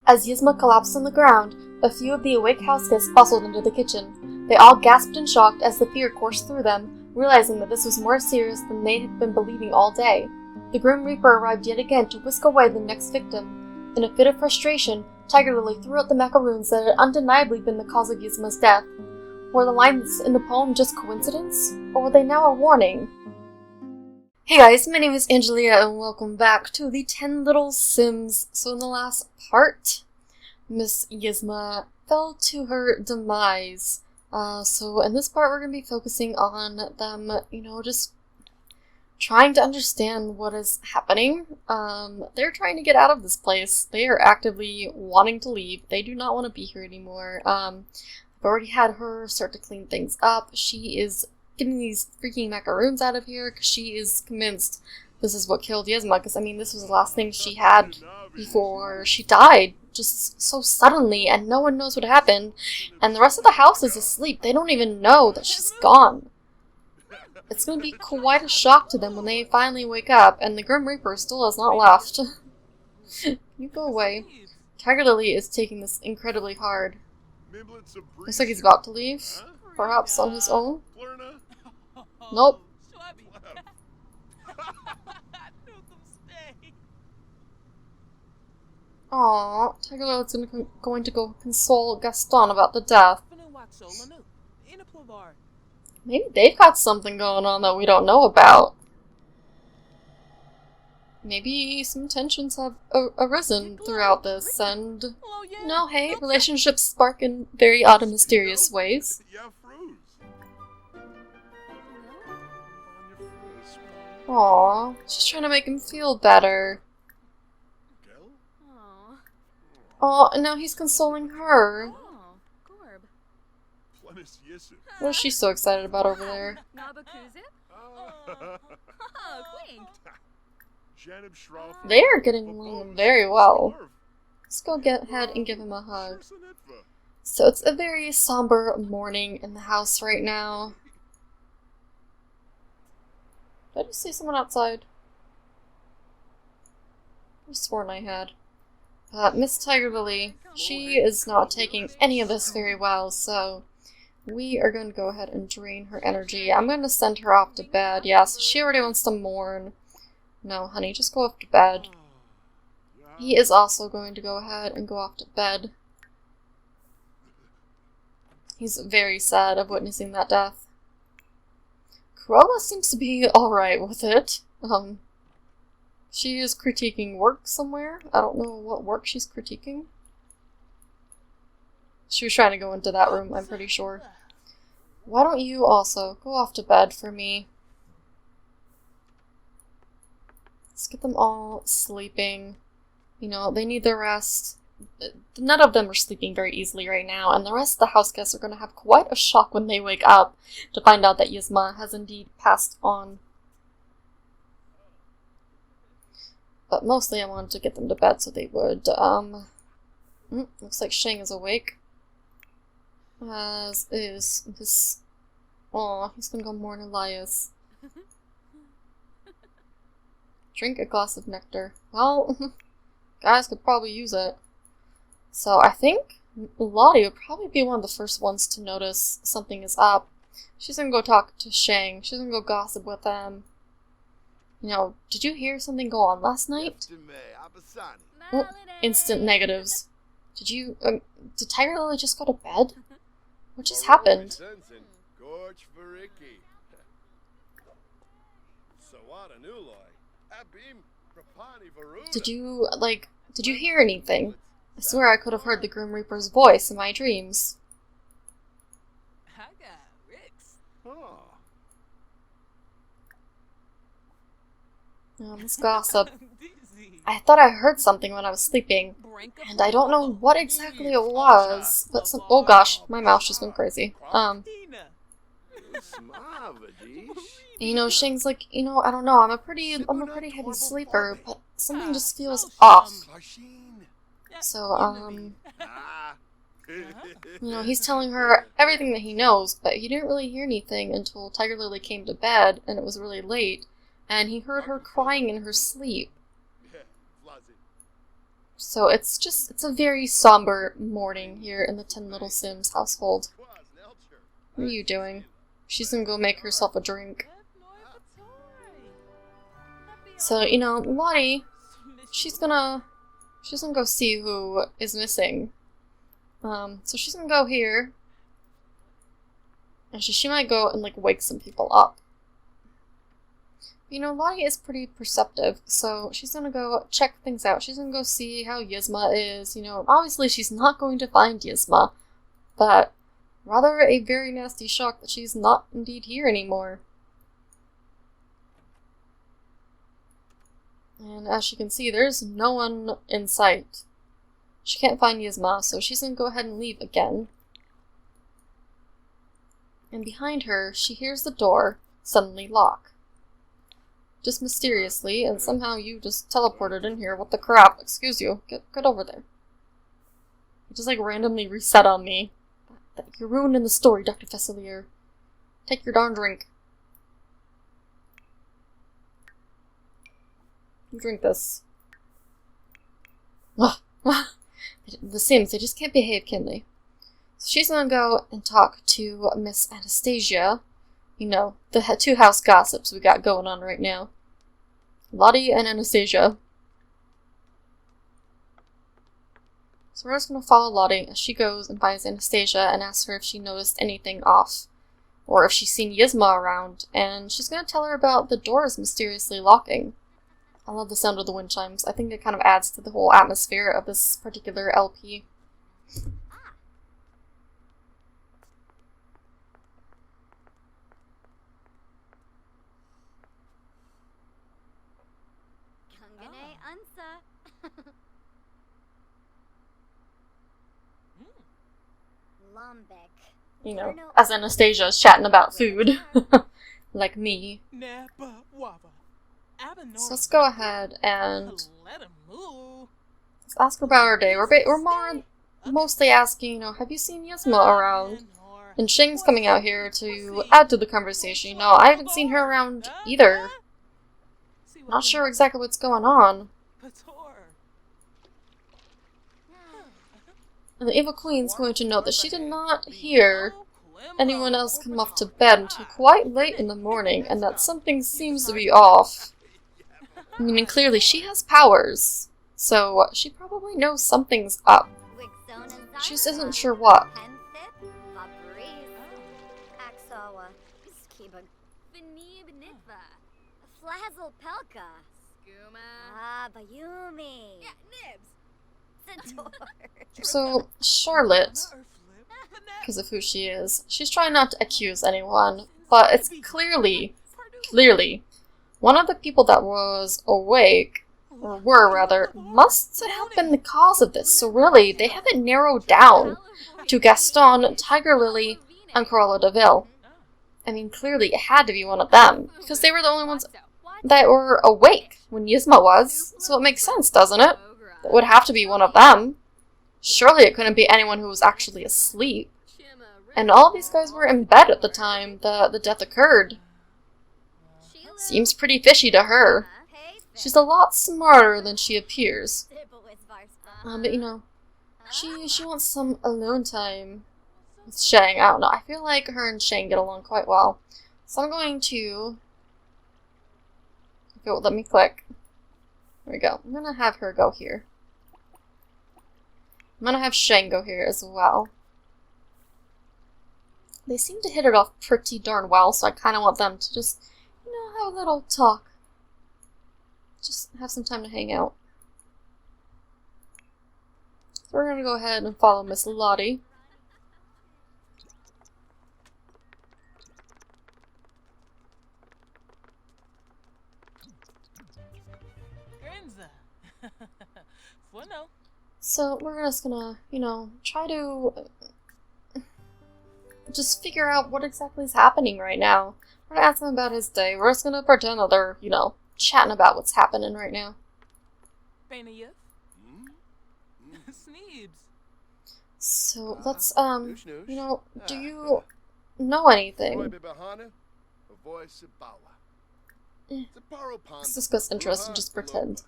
As Yzma collapsed on the ground, a few of the awake house guests bustled into the kitchen. They all gasped in shock as the fear coursed through them, realizing that this was more serious than they had been believing all day. The Grim Reaper arrived yet again to whisk away the next victim. In a fit of frustration, Tiger Lily threw out the macaroons that had undeniably been the cause of Yzma's death. Were the lines in the poem just coincidence, or were they now a warning? Hey guys, my name is Angelia and welcome back to the 10 Little Sims. So in the last part, Miss Yzma fell to her demise. So in this part we're going to be focusing on them, just trying to understand what is happening. They're trying to get out of this place. They are actively wanting to leave. They do not want to be here anymore. I've already had her start to clean things up. She is getting these freaking macaroons out of here because she is convinced this is what killed Yzma, because this was the last thing she had before she died, just so suddenly, and no one knows what happened, and the rest of the house is asleep. They don't even know that she's gone. It's going to be quite a shock to them when they finally wake up, and the Grim Reaper still has not left. You go away. Tiger Lily is taking this incredibly hard. Looks like he's about to leave, perhaps on his own. Nope. Aww, Tiger Lily's going to go console Gaston about the death. Maybe they've got something going on that we don't know about. Maybe some tensions have arisen throughout this, and hey, relationships spark in very odd and mysterious ways. Aww, she's trying to make him feel better. Oh, and now he's consoling her. What is she so excited about over there? They are getting along very well. Let's go ahead and give him a hug. So it's a very somber morning in the house right now. Did I just see someone outside? I sworn I had. Miss Tiger Lily, she is not taking any of this very well, so we are going to go ahead and drain her energy. I'm going to send her off to bed. Yes, she already wants to mourn. No, honey, just go off to bed. He is also going to go ahead and go off to bed. He's very sad of witnessing that death. Cruella seems to be alright with it. She is critiquing work somewhere. I don't know what work she's critiquing. She was trying to go into that room, I'm pretty sure. Why don't you also go off to bed for me? Let's get them all sleeping. They need their rest. None of them are sleeping very easily right now, and the rest of the house guests are going to have quite a shock when they wake up to find out that Yzma has indeed passed on. But mostly I wanted to get them to bed so they would. Looks like Shang is awake. As is this. Aw, he's gonna go mourn Elias. Drink a glass of nectar. Well, guys could probably use it. So I think Lottie would probably be one of the first ones to notice something is up. She's gonna go talk to Shang. She's gonna go gossip with him. Did you hear something go on last night? Oh, instant negatives. Did Tiger Lily just go to bed? What just happened? Did you hear anything? I swear I could have heard the Grim Reaper's voice in my dreams. Let's gossip. I thought I heard something when I was sleeping, and I don't know what exactly it was, but oh gosh, my mouth just went crazy. Shang's like, I don't know, I'm a pretty heavy sleeper, but something just feels off. So, he's telling her everything that he knows, but he didn't really hear anything until Tiger Lily came to bed, and it was really late. And he heard her crying in her sleep. So it's a very somber morning here in the 10 Little Sims household. What are you doing? She's gonna go make herself a drink. So, you know, Lottie, she's gonna go see who is missing. So she's gonna go here. Actually, she might go and, like, wake some people up. You know, Lottie is pretty perceptive, so she's gonna go check things out. She's gonna go see how Yzma is. You know, obviously she's not going to find Yzma, but rather a very nasty shock that she's not indeed here anymore. And as you can see, there's no one in sight. She can't find Yzma, so she's gonna go ahead and leave again. And behind her, she hears the door suddenly lock. Just mysteriously, and somehow you just teleported in here. What the crap? Excuse you. Get over there. You just, like, randomly reset on me. You're ruining the story, Dr. Fesselier. Take your darn drink. Drink this. Ugh. The Sims, they just can't behave, can they? So she's gonna go and talk to Miss Anastasia. You know, the two house gossips we got going on right now. Lottie and Anastasia. So we're just gonna follow Lottie as she goes and finds Anastasia and asks her if she noticed anything off. Or if she's seen Yzma around, and she's gonna tell her about the doors mysteriously locking. I love the sound of the wind chimes. I think it kind of adds to the whole atmosphere of this particular LP. You know, as Anastasia's chatting about food. Like me. So let's go ahead and let's ask her about her day. We're mostly asking, you know, have you seen Yzma around? And Shing's coming out here to add to the conversation. You know, I haven't seen her around either. Not sure exactly what's going on. And the Evil Queen's going to note that she did not hear anyone else come off to bed until quite late in the morning, and that something seems to be off. I mean, and clearly she has powers, so she probably knows something's up. She just isn't sure what. So, Charlotte, because of who she is, she's trying not to accuse anyone, but it's clearly, one of the people that was awake, or were rather, must have been the cause of this. So really, they have it narrowed down to Gaston, Tiger Lily, and Corolla DeVille. I mean, clearly it had to be one of them, because they were the only ones that were awake when Yzma was, so it makes sense, doesn't it? It would have to be one of them. Surely it couldn't be anyone who was actually asleep. And all these guys were in bed at the time the death occurred. Seems pretty fishy to her. She's a lot smarter than she appears. But you know, she wants some alone time with Shang. I don't know, I feel like her and Shang get along quite well. So I'm going to... Okay, well, let me click. There we go. I'm gonna have her go here. I'm gonna have Shang go here as well. They seem to hit it off pretty darn well, so I kind of want them to just, you know, have a little talk. Just have some time to hang out. So we're gonna go ahead and follow Miss Lottie. So we're just gonna, you know, try to just figure out what exactly is happening right now. We're gonna ask him about his day. We're just gonna pretend that they're, you know, chatting about what's happening right now. So let's, you know, do you know anything? Let's discuss interests and just pretend.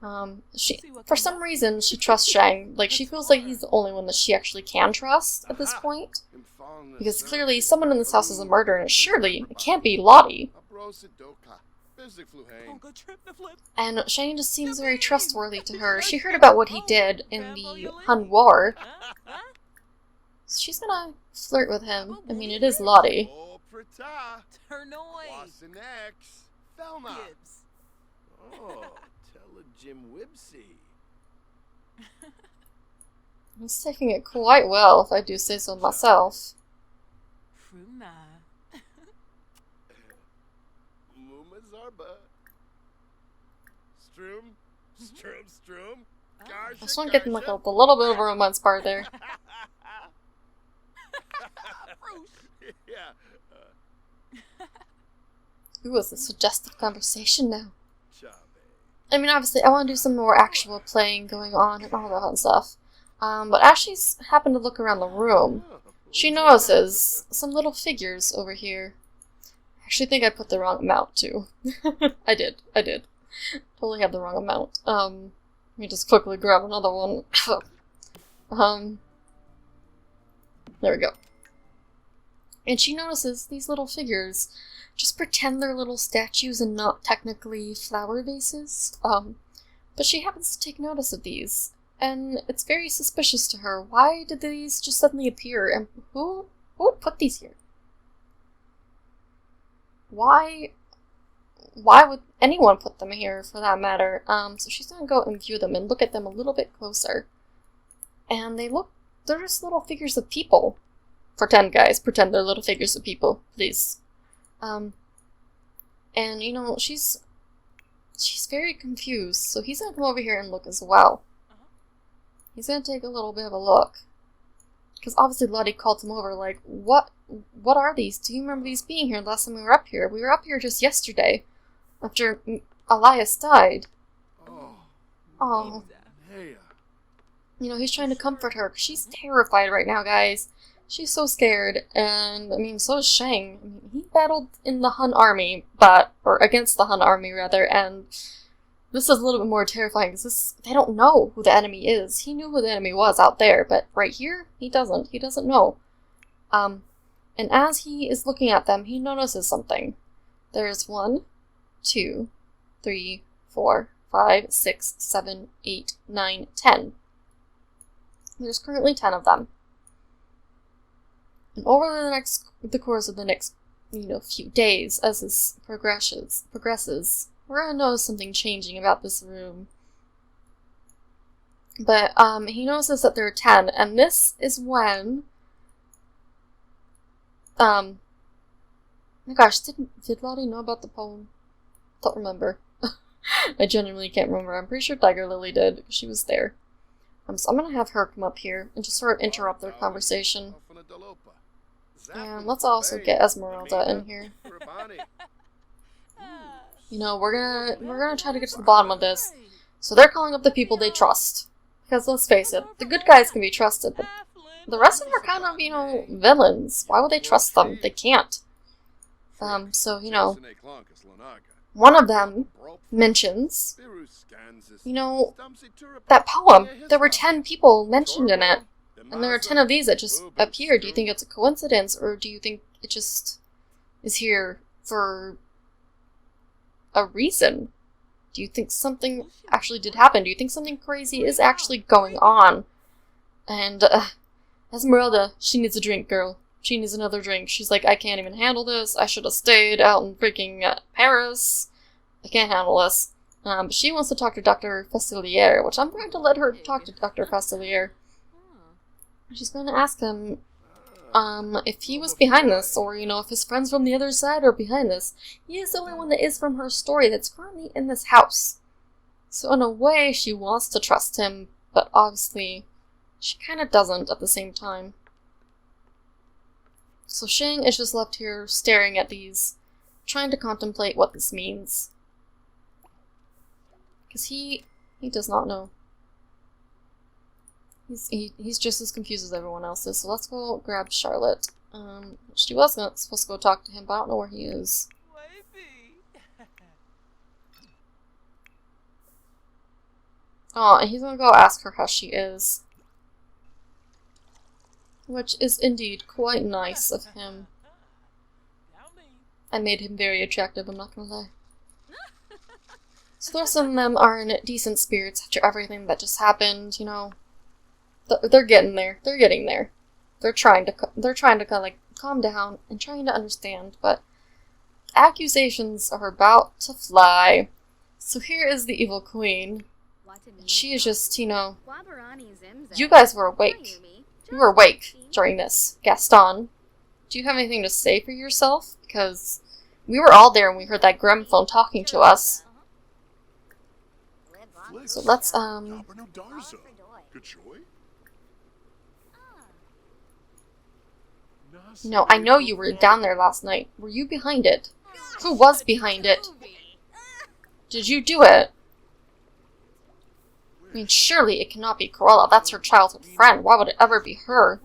For some reason, she trusts Shang. Like, she feels like he's the only one that she actually can trust at this point. Because clearly, someone in this house is a murderer, and surely it can't be Lottie. And Shang just seems very trustworthy to her. She heard about what he did in the Hun War. So she's gonna flirt with him. I mean, it is Lottie. He's taking it quite well, if I do say so myself. I just want to get them like a little bit of a romance part there. Ooh, it's a suggestive conversation now. I mean, obviously, I want to do some more actual playing going on and all that fun stuff. But as she's happened to look around the room, she notices some little figures over here. I actually think I put the wrong amount, too. I did. Totally have the wrong amount. Let me just quickly grab another one. There we go. And she notices these little figures. Just pretend they're little statues and not technically flower vases. But she happens to take notice of these. And it's very suspicious to her. Why did these just suddenly appear? And who would put these here? Why would anyone put them here, for that matter? So she's gonna go and view them and look at them a little bit closer. And they're just little figures of people. Pretend, guys. Pretend they're little figures of people, please. And, you know, she's very confused, so he's gonna come over here and look as well. He's gonna take a little bit of a look. Because obviously Lottie called him over, like, what are these? Do you remember these being here last time we were up here? We were up here just yesterday, after Elias died. Oh. You know, he's trying to comfort her, 'cause she's terrified right now, guys. She's so scared, and, I mean, so is Shang. I mean, he battled in the Hun army, or against the Hun army, rather, and this is a little bit more terrifying, because they don't know who the enemy is. He knew who the enemy was out there, but right here, he doesn't. He doesn't know. And as he is looking at them, he notices something. There's 1, 2, 3, 4, 5, 6, 7, 8, 9, 10. There's currently 10 of them. And over the course of the next, you know, few days, as this progresses, we're gonna notice something changing about this room. But, he notices that there are 10, and this is when, oh my gosh, did Lottie know about the poem? Don't remember. I genuinely can't remember. I'm pretty sure Tiger Lily did, because she was there. So I'm gonna have her come up here and just sort of interrupt their conversation. And let's also get Esmeralda in here. You know, we're gonna try to get to the bottom of this. So they're calling up the people they trust. Because let's face it, the good guys can be trusted, but the rest of them are kind of, you know, villains. Why would they trust them? They can't. So, you know, one of them mentions, you know, that poem. There were 10 people mentioned in it. And there are 10 of these that just appear. Do you think it's a coincidence, or do you think it just is here for a reason? Do you think something actually did happen? Do you think something crazy is actually going on? And, Esmeralda, she needs a drink, girl. She needs another drink. She's like, I can't even handle this. I should have stayed out in freaking Paris. I can't handle this. But she wants to talk to Dr. Facilier, which I'm going to let her talk to Dr. Facilier. She's going to ask him, if he was behind this, or, you know, if his friends from the other side are behind this. He is the only one that is from her story that's currently in this house. So in a way, she wants to trust him, but obviously, she kind of doesn't at the same time. So Shang is just left here staring at these, trying to contemplate what this means. Because he does not know. He's just as confused as everyone else is, so let's go grab Charlotte. She was supposed to go talk to him, but I don't know where he is. Oh, and he's gonna go ask her how she is. Which is indeed quite nice of him. I made him very attractive, I'm not gonna lie. So the rest of them are in decent spirits after everything that just happened, you know. They're getting there. They're getting there. They're trying to kind of like calm down and trying to understand, but accusations are about to fly. So here is the evil queen. And she is just, you know, you guys were awake. You were awake during this. Gaston, do you have anything to say for yourself? Because we were all there and we heard that gramophone talking to us. So let's, No, I know you were down there last night. Were you behind it? Who was behind it? Did you do it? I mean, surely it cannot be Cruella. That's her childhood friend. Why would it ever be her?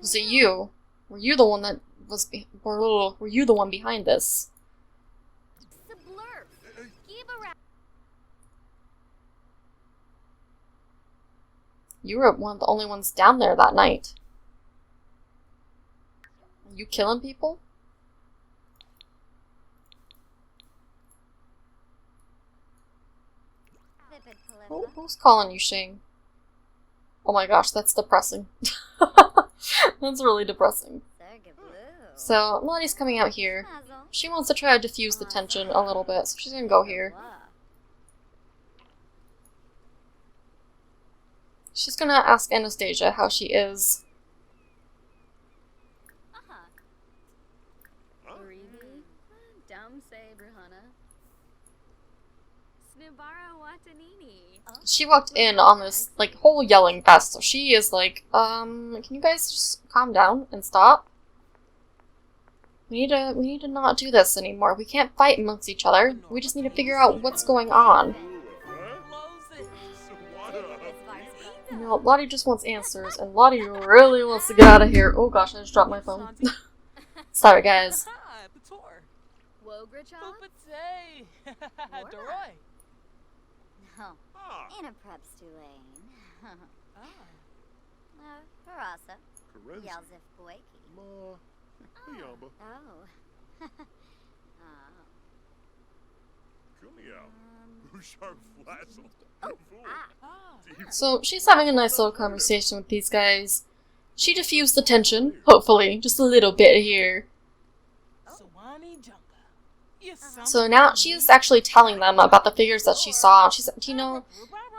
Was it you? Were you the one that was were you the one behind this? You were one of the only ones down there that night. Are you killing people? Who's calling you, Shane? Oh my gosh, that's depressing. That's really depressing. So, Lottie's coming out here. She wants to try to diffuse the tension a little bit, so she's gonna go here. She's gonna ask Anastasia how she is. She walked in on this, like, whole yelling fest, so she is like, can you guys just calm down and stop? We need to not do this anymore. We can't fight amongst each other. We just need to figure out what's going on. You know, Lottie just wants answers, and Lottie really wants to get out of here. Oh gosh, I just dropped my phone. Sorry, guys. So she's having a nice little conversation with these guys. She diffused the tension, hopefully, just a little bit here. So now she is actually telling them about the figures that she saw. She's like, do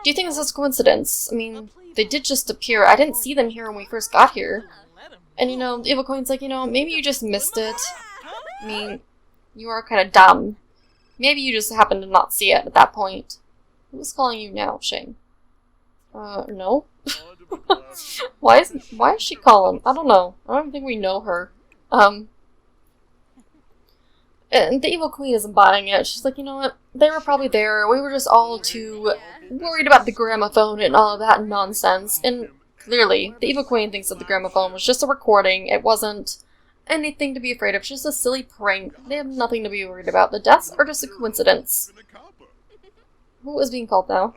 you think this is a coincidence? I mean, they did just appear. I didn't see them here when we first got here. And you know, the evil queen's like, maybe you just missed it. I mean, you are kind of dumb. Maybe you just happened to not see it at that point. Who's calling you now, Shane? No? Why is she calling? I don't know. I don't think we know her. And the evil queen isn't buying it. She's like, you know what? They were probably there. We were just all too worried about the gramophone and all of that nonsense. And clearly, the evil queen thinks that the gramophone was just a recording. It wasn't anything to be afraid of. It's just a silly prank. They have nothing to be worried about. The deaths are just a coincidence. Who is being called now?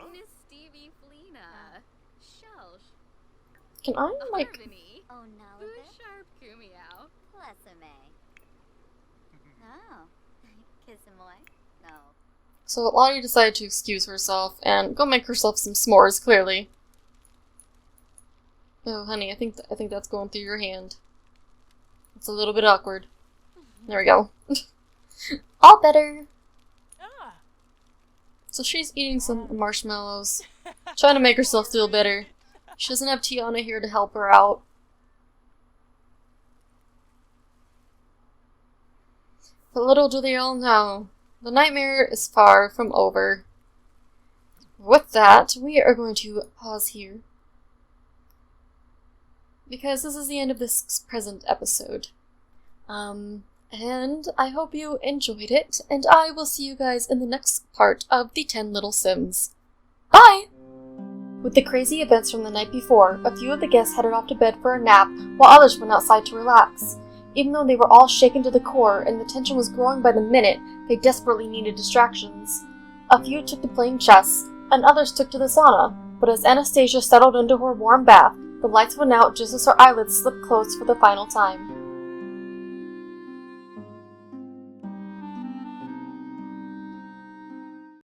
Can I, like... So Lottie decided to excuse herself and go make herself some s'mores, clearly. Oh, honey, I think that's going through your hand. It's a little bit awkward. There we go. All better. So she's eating some marshmallows, trying to make herself feel better. She doesn't have Tiana here to help her out. But little do they all know, the nightmare is far from over. With that, we are going to pause here, because this is the end of this present episode. And I hope you enjoyed it, and I will see you guys in the next part of the 10 Little Sims. Bye! With the crazy events from the night before, a few of the guests headed off to bed for a nap, while others went outside to relax. Even though they were all shaken to the core and the tension was growing by the minute, they desperately needed distractions. A few took to playing chess, and others took to the sauna, but as Anastasia settled into her warm bath, the lights went out just as her eyelids slipped closed for the final time.